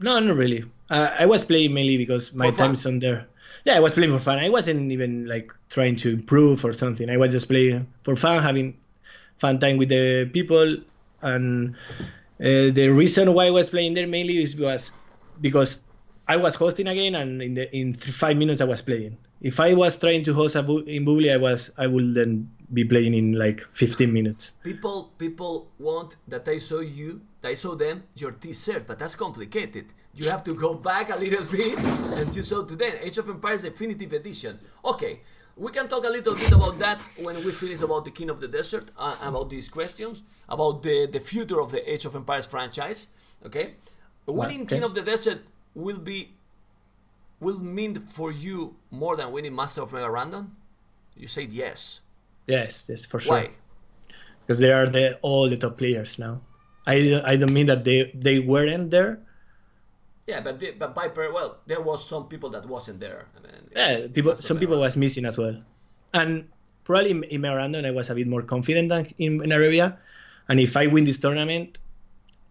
No, not really. I was playing mainly because my time is on there. Yeah, I was playing for fun. I wasn't even like trying to improve or something. I was just playing for fun, having fun time with the people. And the reason why I was playing there mainly was because I was hosting again, and in 5 minutes I was playing. If I was trying to host in Bubbly, I would then be playing in like 15 minutes. People want that I saw them your t-shirt, but that's complicated. You have to go back a little bit and you saw to them Age of Empires Definitive Edition. Okay, we can talk a little bit about that when we finish about the King of the Desert, about these questions, about the future of the Age of Empires franchise. Okay, winning King of the Desert will mean for you more than winning Master of Mega Random? You said yes. Yes, for sure. Why? Because they are all the top players now. I don't mean that they weren't there. Yeah, but Viper, well, there was some people that wasn't there. I mean, some people was missing as well. And probably in Mega Random I was a bit more confident than in Arabia. And if I win this tournament,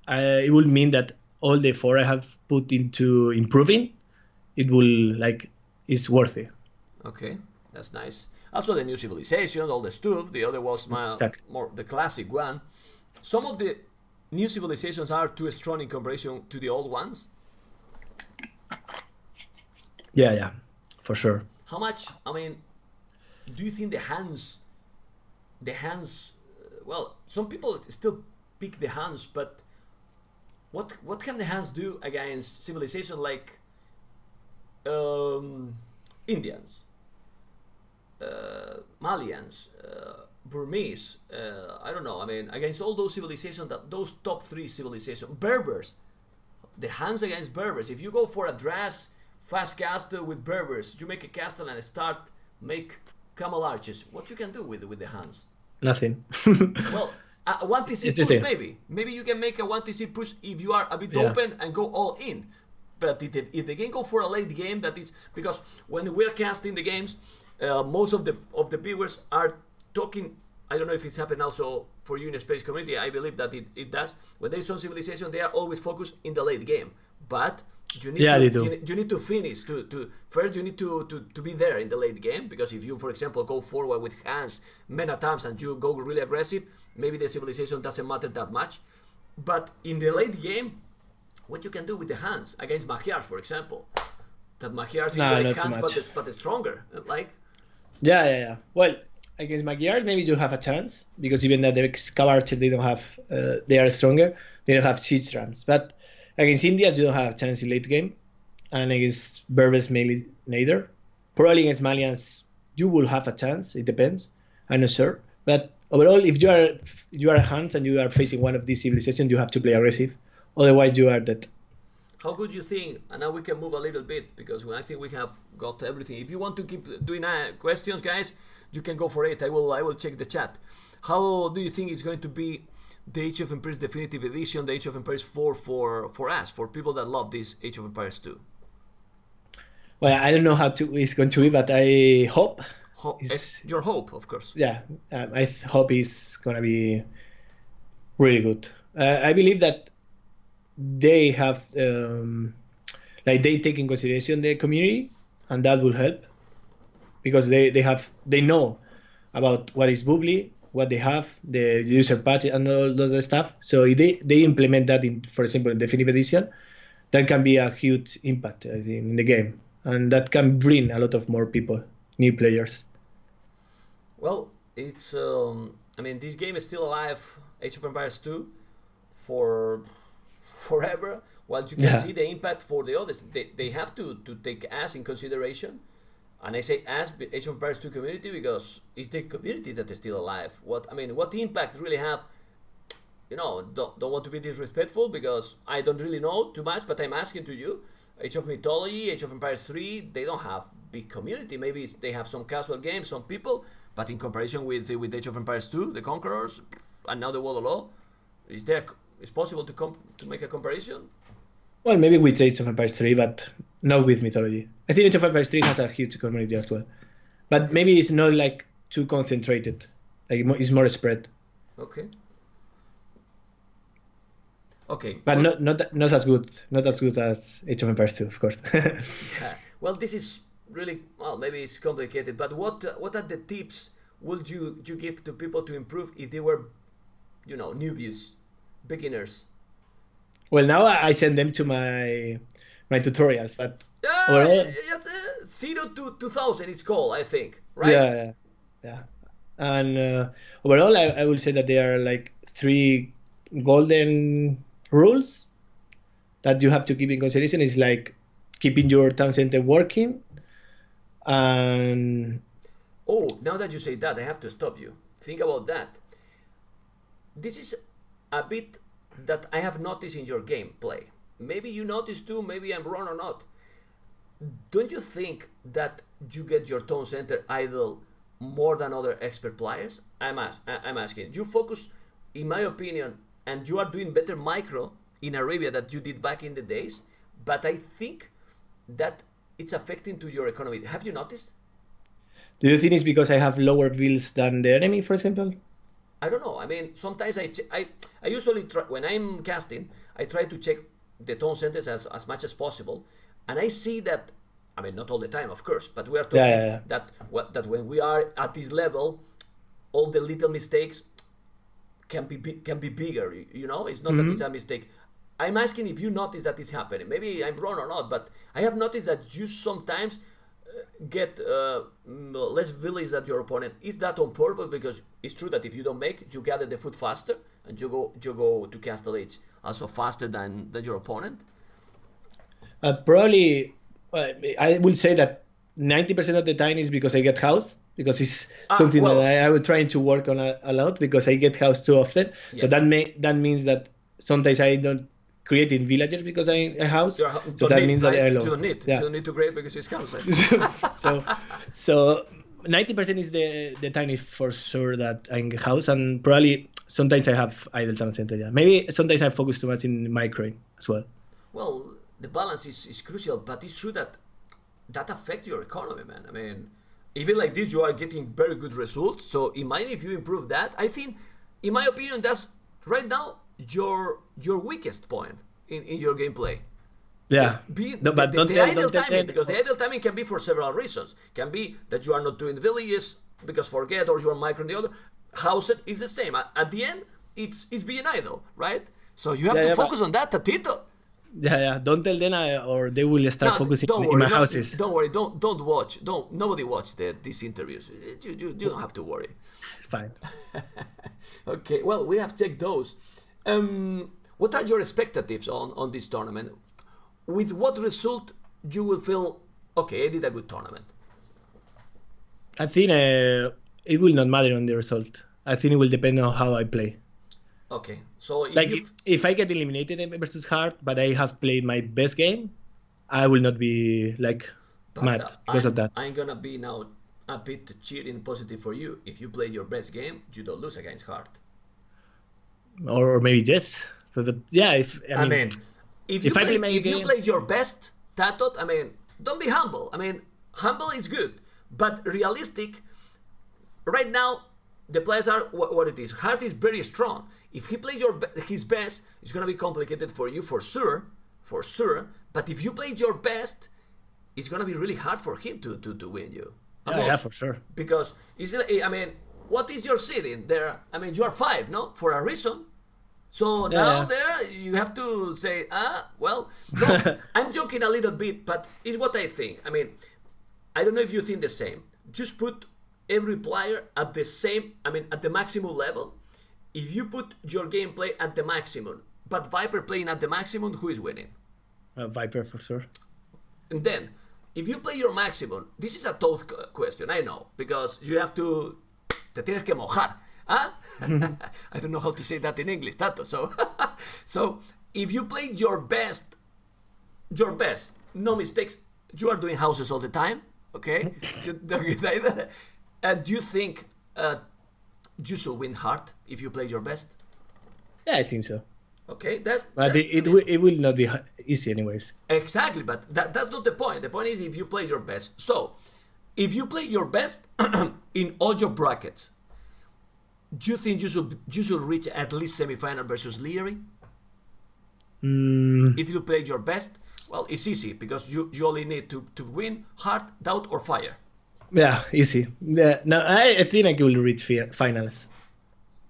it will mean that all the effort I have put into improving, it's worth it. Okay, that's nice. Also the new civilization, all the stuff. The other was more the classic one. Some of the new civilizations are too strong in comparison to the old ones. Yeah, for sure. How much? I mean, do you think the hands? Well, some people still pick the hands, but what can the hands do against civilization like Indians, Malians, Burmese? I don't know. I mean, against all those civilizations, those top 3 civilizations, Berbers, the hands against Berbers. If you go for a fast castle with Berbers, you make a castle and make camel arches. What you can do with the hands? Nothing. Well, a 1TC push maybe. Maybe you can make a 1TC push if you are a bit open and go all in. But if they can go for a late game, that is because when we're casting the games, most of the viewers are talking. I don't know if it's happened also for you in the space community. I believe that it does. When there is some civilization, they are always focused in the late game. But you need to finish. First, you need to be there in the late game, because if you, for example, go forward with hands many times and you go really aggressive, maybe the civilization doesn't matter that much. But in the late game, what you can do with the hands against Magyars, for example, that Magyars is like hands but stronger, like. Yeah. Well, against Magyars, maybe you have a chance, because even that the Cavarche, they don't have, they are stronger. They don't have siege rams, but against India, you don't have a chance in late game, and against Berbers, mainly neither. Probably against Malians, you will have a chance. It depends. I'm not sure, but overall, if you are a hunt and you are facing one of these civilizations, you have to play aggressive. Otherwise, you are dead. How good you think? And now we can move a little bit, because I think we have got everything. If you want to keep doing questions, guys, you can go for it. I will check the chat. How do you think it's going to be the Age of Empires Definitive Edition, the Age of Empires 4 for us, for people that love this Age of Empires 2? Well, I don't know how it's going to be, but I hope. Your hope, of course. Yeah, I hope it's going to be Really good. I believe that they have they take in consideration the community, and that will help because they know about what is bubbly, what they have, the user patch and all those stuff. So if they implement that in, for example, in Definitive Edition, that can be a huge impact, I think, in the game, and that can bring a lot of more people, new players. Well, it's I mean, this game is still alive, Age of Empires 2, for forever. While you can see the impact for the others, they have to take us in consideration. And I say as Age of Empires 2 community because it's the community that is still alive. What impact really have? You know, don't want to be disrespectful because I don't really know too much, but I'm asking to you. Age of Mythology, Age of Empires 3, they don't have big community. Maybe they have some casual games, some people, but in comparison with Age of Empires 2, the Conquerors, and now the World of Law, is possible to make a comparison? Well, maybe with Age of Empires 3, but not with Mythology. I think Age of Empires 3 has a huge community as well. But maybe it's not like too concentrated. Like it's more spread. Okay. Okay. But not as good. Not as good as Age of Empires 2, of course. Yeah. Well, this is really, well, maybe it's complicated, but what are the tips would you give to people to improve if they were, you know, newbies, beginners? Well, now I send them to my tutorials, but yes, 0 to 2000 it's called, I think, right? Yeah. And overall, I will say that there are like 3 golden rules that you have to keep in consideration. Is like keeping your town center working, and now that you say that, I have to stop you. Think about that. This is a bit that I have noticed in your gameplay. Maybe you noticed too, maybe I'm wrong or not. Don't you think that you get your town center idle more than other expert players? I'm asking. You focus, in my opinion, and you are doing better micro in Arabia that you did back in the days, but I think that it's affecting to your economy. Have you noticed? Do you think it's because I have lower bills than the enemy, for example? I don't know. I mean, sometimes I usually try, when I'm casting, I try to check the tone centers as much as possible, and I see that. I mean, not all the time, of course, but we are talking that when we are at this level, all the little mistakes can be bigger. You know, it's not that it's a mistake. I'm asking if you notice that it's happening. Maybe I'm wrong or not, but I have noticed that you sometimes get less villages than your opponent. Is that on purpose? Because it's true that if you don't make, you gather the food faster, and you go to Castle Age also faster than your opponent. Probably, I will say that 90% of the time is because I get house, because it's something that I was trying to work on a lot, because I get house too often. Yeah. So that means that sometimes I don't create in villagers because I house. So that means that I low. You don't need to create because it's house. so 90% is the time for sure that I get house, and probably sometimes I have idle town center. Yeah, maybe sometimes I focus too much in microing as well. Well, the balance is crucial, but it's true that affects your economy, man. I mean, even like this, you are getting very good results. So imagine if you improve that. I think, in my opinion, that's right now your weakest point in your gameplay. Yeah. The idle timing, because the idle timing can be for several reasons. Can be that you are not doing villages because forget, or you are microing the other. House it is the same. At the end, it's being idle, right? So you have to focus on that, TaToH. Yeah. Don't tell them, or they will start focusing in my houses. Don't worry. Don't watch. Nobody watch these interviews. You don't have to worry. It's fine. Okay. Well, we have checked those. What are your expectations on this tournament? With what result you will feel, okay, I did a good tournament? I think it will not matter on the result. I think it will depend on how I play. Okay, so if I get eliminated versus hard, but I have played my best game, I will not be mad because of that. I'm gonna be now a bit cheering positive for you. If you play your best game, you don't lose against hard. Or maybe yes, but yeah. If you played your best, TaToH, I mean, don't be humble. I mean, humble is good, but realistic. Right now, the players are what it is. Hart is very strong. If he plays his best, it's gonna be complicated for you for sure. But if you play your best, it's gonna be really hard for him to win you. Yeah, for sure. Because what is your seeding there? You are 5, no, for a reason. So now there you have to say, no, I'm joking a little bit, but it's what I think. I don't know if you think the same. Just put every player at the same, at the maximum level. If you put your gameplay at the maximum, but Viper playing at the maximum, who is winning? Viper for sure. And then, if you play your maximum, this is a TaToH question, I know, because you have to, te tienes que mojar. I don't know how to say that in English, TaToH. So if you play your best, no mistakes, you are doing houses all the time, okay? Do you think you should win hard if you play your best? Yeah, I think so. Okay, but it will not be easy anyways. Exactly, but that's not the point. The point is if you play your best. So, if you play your best in all your brackets, do you think you should reach at least semifinal versus Leary? If you played your best, well, it's easy because you only need to win hard, doubt, or fire. Yeah, easy. Yeah, no, I think I will reach finals.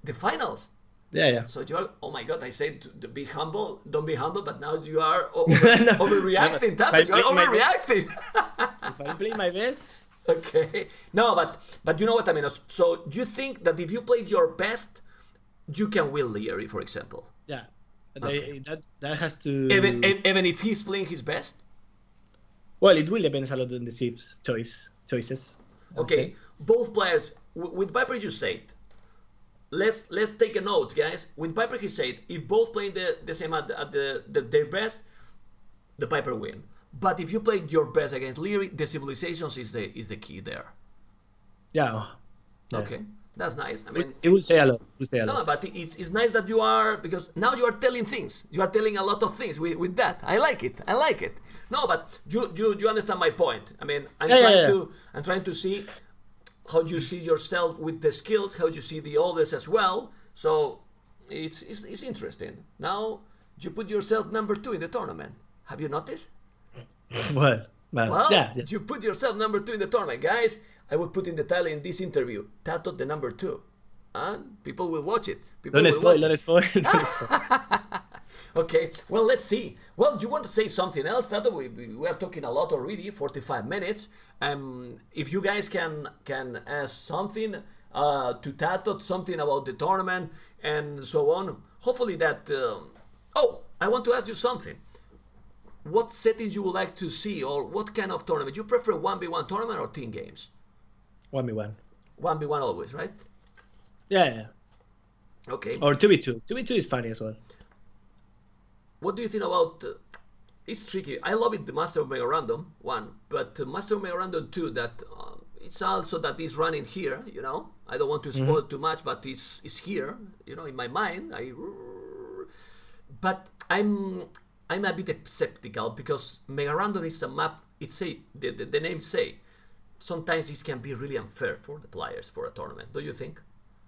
The finals? Yeah. So you are, oh my God, I said to be humble, don't be humble, but now you are overreacting. You are overreacting. If I play my best. Okay. No, but you know what I mean. So do you think that if you played your best, you can win Leary, for example? Yeah. Okay. That has to... Even if he's playing his best? Well, it will depend a lot on the ship's choices. Okay. Both players, with Viper you said, let's take a note, guys. With Viper he said, if both play the same at their best, the Viper win. But if you play your best against Leary, the civilizations is the key there. Yeah. Okay, that's nice. It will say a lot. No, but it's nice that you are, because now you are telling things. You are telling a lot of things with that. I like it. No, but you understand my point. I'm trying to see how you see yourself with the skills, how you see the others as well. So it's interesting. Now you put yourself number 2 in the tournament. Have you noticed? Well, yeah. You put yourself number 2 in the tournament, guys. I will put in the title in this interview, TaToH the number 2, and people will watch it. Don't spoil. Okay, well, let's see. Well, do you want to say something else? TaToH, we are talking a lot already, 45 minutes. If you guys can ask something to TaToH, something about the tournament and so on, hopefully that... I want to ask you something. What settings you would like to see, or what kind of tournament? You prefer 1v1 tournament or team games? 1v1. 1v1 always, right? Yeah. Okay. Or 2v2. 2v2 is funny as well. What do you think about... it's tricky. I love it, the Master of Mega Random 1, but Master of Mega Random 2, that it's also that is running here, you know? I don't want to spoil too much, but it's here, you know, in my mind. But I'm a bit skeptical because Mega Random is a map. The name say sometimes it can be really unfair for the players for a tournament. Don't you think?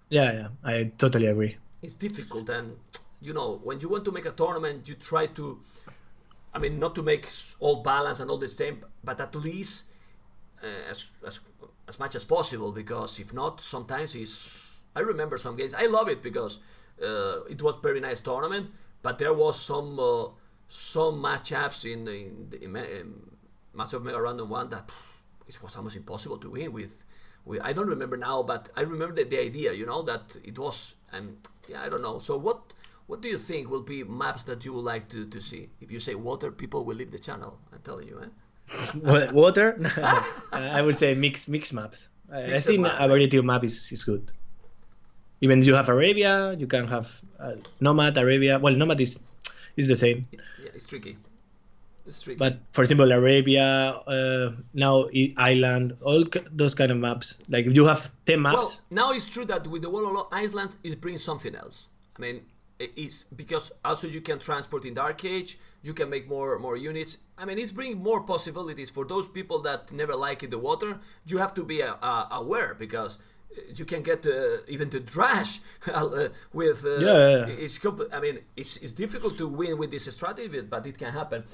Yeah, I totally agree. It's difficult, and you know, when you want to make a tournament, you try to, not to make all balance and all the same, but at least as much as possible, because if not, sometimes I remember some games. I love it because it was very nice tournament, but there was some matchups in Master of Mega Random 1 that it was almost impossible to win with. I don't remember now, but I remember the idea, you know, that it was, I don't know. So what do you think will be maps that you would like to see? If you say water, people will leave the channel. I'm telling you, Water? I would say mix maps. I think a variety of map is good. Even you have Arabia, you can have Nomad, Arabia. Well, Nomad is the same. Yeah, it's tricky. But for example, Arabia, now Island, all those kind of maps. Like if you have 10 maps. Well, now it's true that with the Wall Island, it brings something else. It's because also you can transport in Dark Age, you can make more units. It's bringing more possibilities for those people that never like the water. You have to be aware, because you can get even to trash with. I mean, it's difficult to win with this strategy, but it can happen.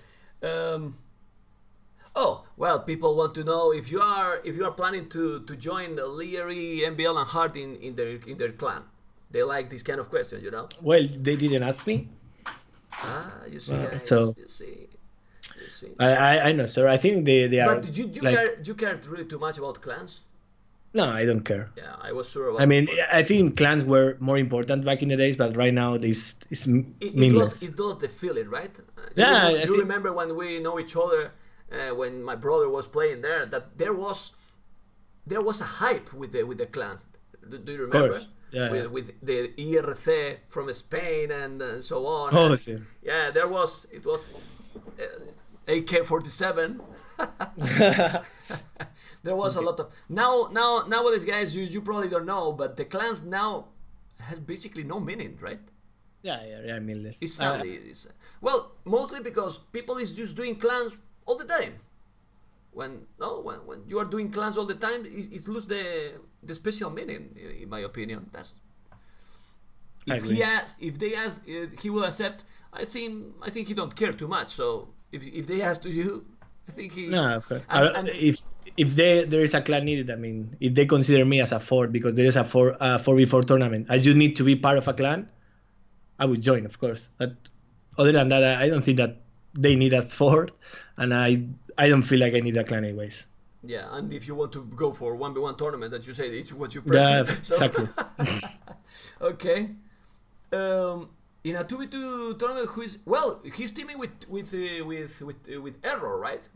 Oh well, people want to know if you are planning to join the Leary, MBL, and Hart in their clan. They like this kind of question, you know. Well, they didn't ask me. You see, guys, so you see. I know, sir. I think they are. But do you care really too much about clans? No, I don't care. Yeah, I was sure about. I mean, I think clans were more important back in the days, but right now it's meaningless. It lost the feeling, right? You remember when we know each other, when my brother was playing there, that there was a hype with the clans. Do you remember? Of course. Yeah, with the IRC from Spain and so on. Oh, yeah, it was AK-47. There was a lot of nowadays, guys. You probably don't know, but the clans now has basically no meaning, right? Yeah, meaningless. It's sadly, well, mostly because people is just doing clans all the time. When you are doing clans all the time, it loses the special meaning, in my opinion. That's if they ask, he will accept. I think he don't care too much. So if they ask to you, I think he. No, of course. If there is a clan needed, I mean, if they consider me as a fort because there is a 4v4 tournament, I just need to be part of a clan, I would join, of course. But other than that, I don't think that they need a fort, and I don't feel like I need a clan anyways. Yeah, and if you want to go for 1v1 tournament, that you say it's what you prefer. Yeah, exactly. Okay. In a 2v2 tournament, he's teaming with Error, right?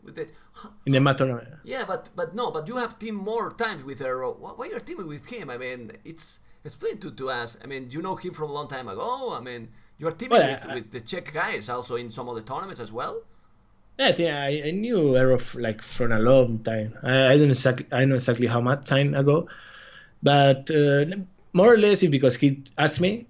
In the map tournament. Yeah, but you have teamed more times with Error. Why you're teaming with him? I mean, it's explained to us. I mean, you know him from a long time ago. I mean, you're teaming with the Czech guys also in some of the tournaments as well. Yeah, I think I knew Error like from a long time. I know exactly how much time ago, but more or less it's because he asked me.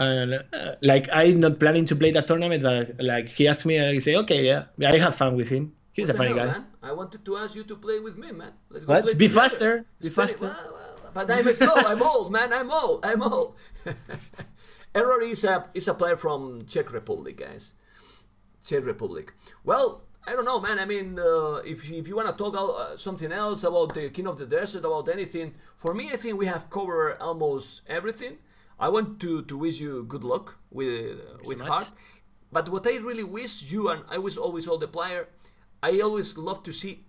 And like I'm not planning to play that tournament, but like he asked me, and I say, okay, yeah, I have fun with him. He's a funny guy. Man? I wanted to ask you to play with me, man. Let's go play together. Be faster. Well, but I'm slow. I'm old, man. I'm old. Error is a player from Czech Republic, guys. Czech Republic. Well, I don't know, man. I mean, if you want to talk something else about the King of the Desert, about anything, for me, I think we have covered almost everything. I want to wish you good luck with Hart, but what I really wish you, and I wish always all the player, I always love to see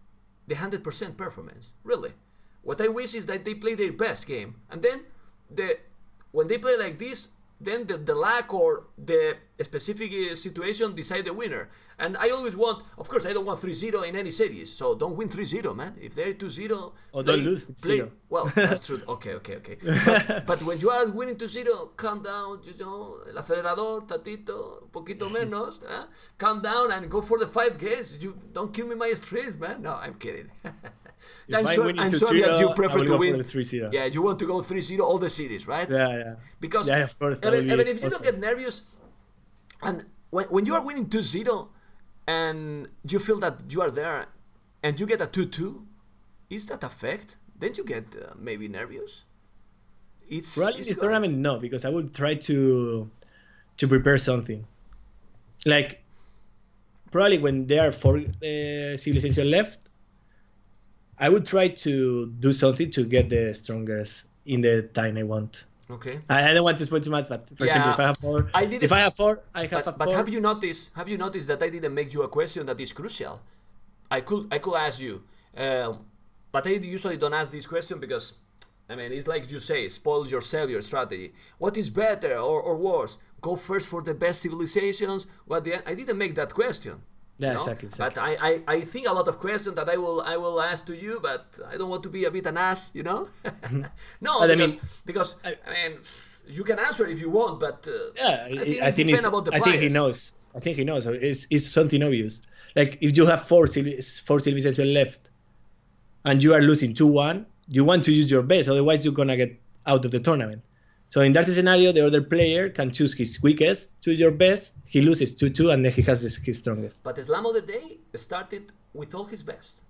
the 100% performance. Really, what I wish is that they play their best game, and then when they play like this, then the lack or the specific situation decide the winner. And I always want, of course, I don't want 3-0 in any series, so don't win 3-0, man. If they're 2-0, or don't lose 3-0. Well, that's true. Okay. But when you are winning 2-0, calm down, you know, el acelerador, tatito, poquito menos, calm down and go for the 5 games. You don't kill me my streaks, man. No, I'm kidding. I'm sure that you prefer to win. Yeah, you want to go 3-0 all the series, right? Yeah. Because of course, even if you don't get nervous, and when you are winning 2-0, and you feel that you are there, and you get a 2-2, is that a fact? Then you get maybe nervous. Probably in the tournament, no, because I would try to prepare something. Like probably when there are 4 civilizations left, I would try to do something to get the strongest in the time I want. Okay. I don't want to spoil too much, but for example, if I have 4, I have a 4. But have you noticed that I didn't make you a question that is crucial? I could ask you, but I usually don't ask this question because, I mean, it's like you say, spoils yourself, your strategy. What is better or worse? Go first for the best civilizations? I didn't make that question. Yeah, you know? exactly. But I think a lot of questions that I will ask to you, but I don't want to be a bit an ass, you know? No, because I mean, you can answer if you want, but I think he knows. I think he knows. It's something obvious. Like if you have 4 civilizations left, and you are losing 2-1, you want to use your best. Otherwise, you're gonna get out of the tournament. So in that scenario, the other player can choose his weakest to your best. He loses 2-2, and then he has his strongest. But Slam of the Day started with all his best.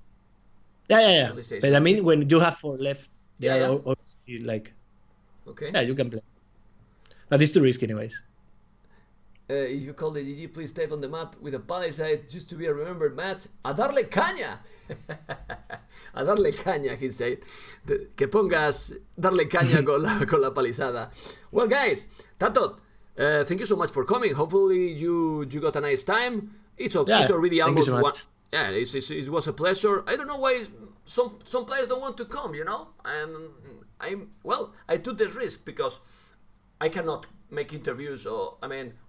Yeah. But I mean, when you have 4 left, They are obviously like, okay. Yeah, you can play, but it's too risky anyways. If you call the GG, please type on the map with a palisade just to be remembered, Matt. A darle caña. A darle caña, he said. Que pongas darle caña con la palisada. Well, guys, TaToH, thank you so much for coming. Hopefully you got a nice time. It's already almost one. Yeah, it was a pleasure. I don't know why some players don't want to come, you know. And I took the risk because I cannot make interviews or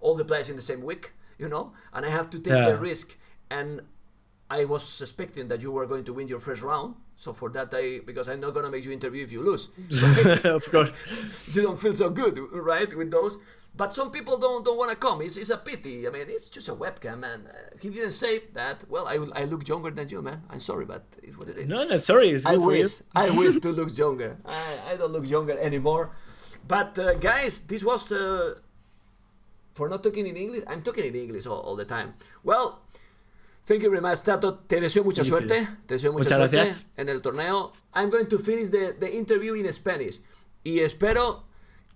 all the players in the same week, you know, and I have to take the risk. And I was suspecting that you were going to win your first round, so for that because I'm not gonna make you interview if you lose, right? Of course. You don't feel so good, right, with those. But some people don't want to come. It's a pity. I mean, it's just a webcam, and he didn't say that. Well, I look younger than you, man. I'm sorry, but it's what it is. No, sorry. It's I wish to look younger. I don't look younger anymore. But guys, this was for not talking in English. I'm talking in English all the time. Well, thank you very much, TaToH. Te deseo mucha suerte. Te deseo mucha suerte gracias. En el torneo. I'm going to finish the interview in Spanish. Y espero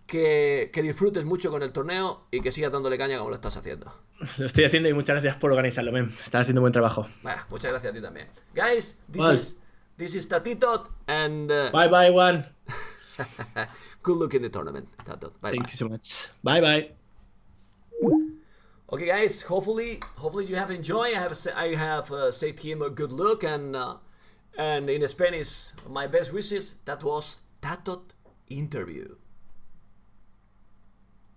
que disfrutes mucho con el torneo y que sigas dándole caña como lo estás haciendo. Lo estoy haciendo y muchas gracias por organizarlo, men. Estás haciendo buen trabajo. Muchas gracias a ti también. Guys, this is TaToH and bye Juan. Good luck in the tournament, TaToH. Bye. Thank you so much. Bye. Okay, guys. Hopefully you have enjoyed. I have said him a good luck and in Spanish my best wishes. That was TaToH interview.